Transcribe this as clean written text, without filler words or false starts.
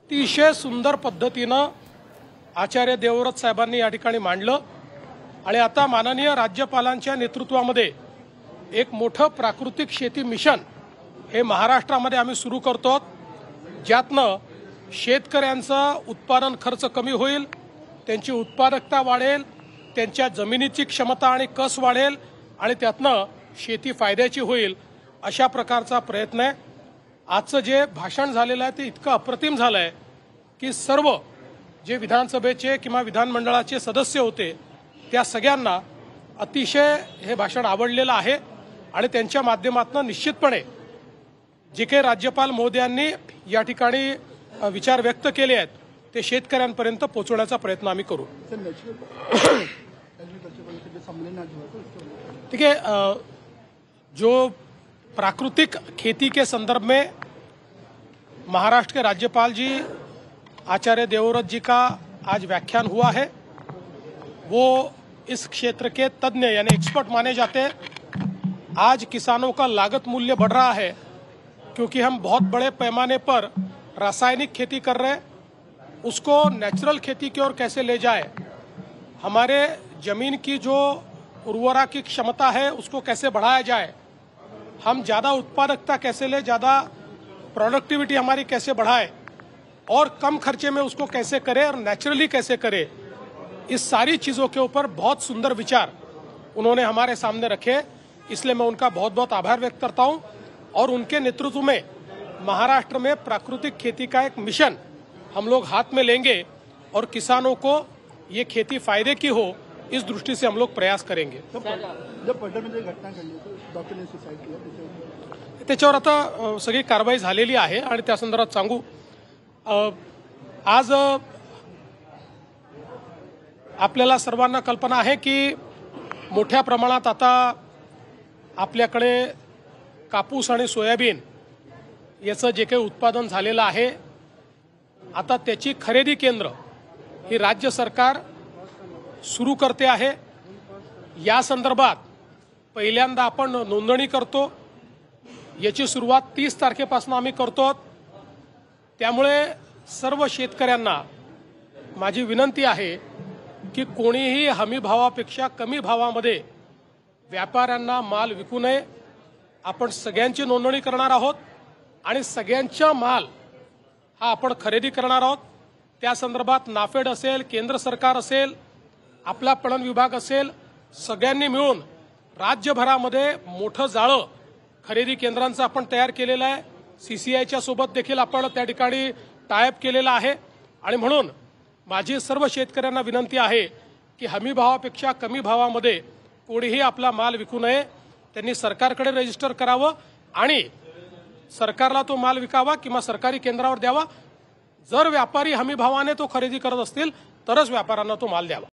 अतिशय सुंदर पद्धतीनं आचार्य देवव्रत साहेबांनी या ठिकाणी मांडलं आणि आता माननीय राज्यपालांच्या नेतृत्वामध्ये एक मोठं प्राकृतिक शेती मिशन हे महाराष्ट्रामध्ये आम्ही सुरू करतो, ज्यातनं शेतकऱ्यांचं उत्पादन खर्च कमी होईल, त्यांची उत्पादकता वाढेल, त्यांच्या जमिनीची क्षमता आणि कस वाढेल आणि त्यातनं शेती फायद्याची होईल, अशा प्रकारचा प्रयत्न आहे। आजचं जे भाषण झालेलं आहे ते इतकं अप्रतिम झालं आहे की सर्व जे विधानसभेचे किंवा विधानमंडळाचे सदस्य होते त्या सगळ्यांना अतिशय हे भाषण आवडलेलं आहे आणि त्यांच्या माध्यमातून निश्चितपणे जे काही राज्यपाल महोदयांनी या ठिकाणी विचार व्यक्त केले आहेत ते शेतकऱ्यांपर्यंत पोहोचवण्याचा प्रयत्न आम्ही करू। ठीक है, जो प्राकृतिक खेती के संदर्भ में महाराष्ट्र के राज्यपाल जी आचार्य देवव्रत जी का आज व्याख्यान हुआ है, वो इस क्षेत्र के तज्ञ यानी एक्सपर्ट माने जाते हैं। आज किसानों का लागत मूल्य बढ़ रहा है क्योंकि हम बहुत बड़े पैमाने पर रासायनिक खेती कर रहे हैं, उसको नेचुरल खेती की ओर कैसे ले जाए, हमारे ज़मीन की जो उर्वरा की क्षमता है उसको कैसे बढ़ाया जाए, हम ज़्यादा उत्पादकता कैसे ले, ज़्यादा प्रोडक्टिविटी हमारी कैसे बढ़ाए और कम खर्चे में उसको कैसे करें और नेचुरली कैसे करें, इस सारी चीज़ों के ऊपर बहुत सुंदर विचार उन्होंने हमारे सामने रखे। इसलिए मैं उनका बहुत बहुत आभार व्यक्त करता हूं और उनके नेतृत्व में महाराष्ट्र में प्राकृतिक खेती का एक मिशन हम लोग हाथ में लेंगे और किसानों को ये खेती फायदे की हो, इस दृष्टि से हम लोग प्रयास करेंगे। जब पडळमध्ये घटना घडली डॉक्टरने सुसाईड केलं त्याच्यावर आता सगळी कारवाई झालेली आहे आणि त्या संदर्भात सांगू, आज आपल्याला सर्वांना कल्पना आहे की मोठ्या प्रमाणात आता आपल्याकडे कापूस आणि सोयाबीन याचं जे काही उत्पादन झालेलं आहे, आता त्याची खरेदी केंद्र ही राज्य सरकार सुरू करते आहे। या संदर्भात पहिल्यांदा आपण नोंदणी करतो, याची सुरुवात 30 तारखेपासून आम्ही करतो। त्यामुळे सर्व शेतकऱ्यांना माझी विनंती आहे की कोणीही हमी भावापेक्षा कमी भावामध्ये व्यापाऱ्यांना माल विकू नये। आपण सगळ्यांची नोंदणी करणार आहोत आणि सगळ्यांचा माल हा आपण खरेदी करणार आहोत। त्या संदर्भात नाफेड असेल, केंद्र सरकार असेल, आपला पणन विभाग असेल, सगळ्यांनी मिळून राज्यभरामध्ये मोठं जाळं खरेदी केंद्रांचं आपण तयार केलेलं आहे। CCIच्या सोबत देखील आपण त्या ठिकाणी टायअप केलेला आहे आणि म्हणून माझी सर्व शेतकऱ्यांना विनंती आहे की हमी भावापेक्षा कमी भावामध्ये कोणीही आपला माल विकू नये। त्यांनी सरकारकडे रजिस्टर करावं आणि सरकारला तो माल विकावा किंवा सरकारी केंद्रावर द्यावा। जर व्यापारी हमी भावाने तो खरेदी करत असतील तरच व्यापाऱ्यांना तो माल द्यावा।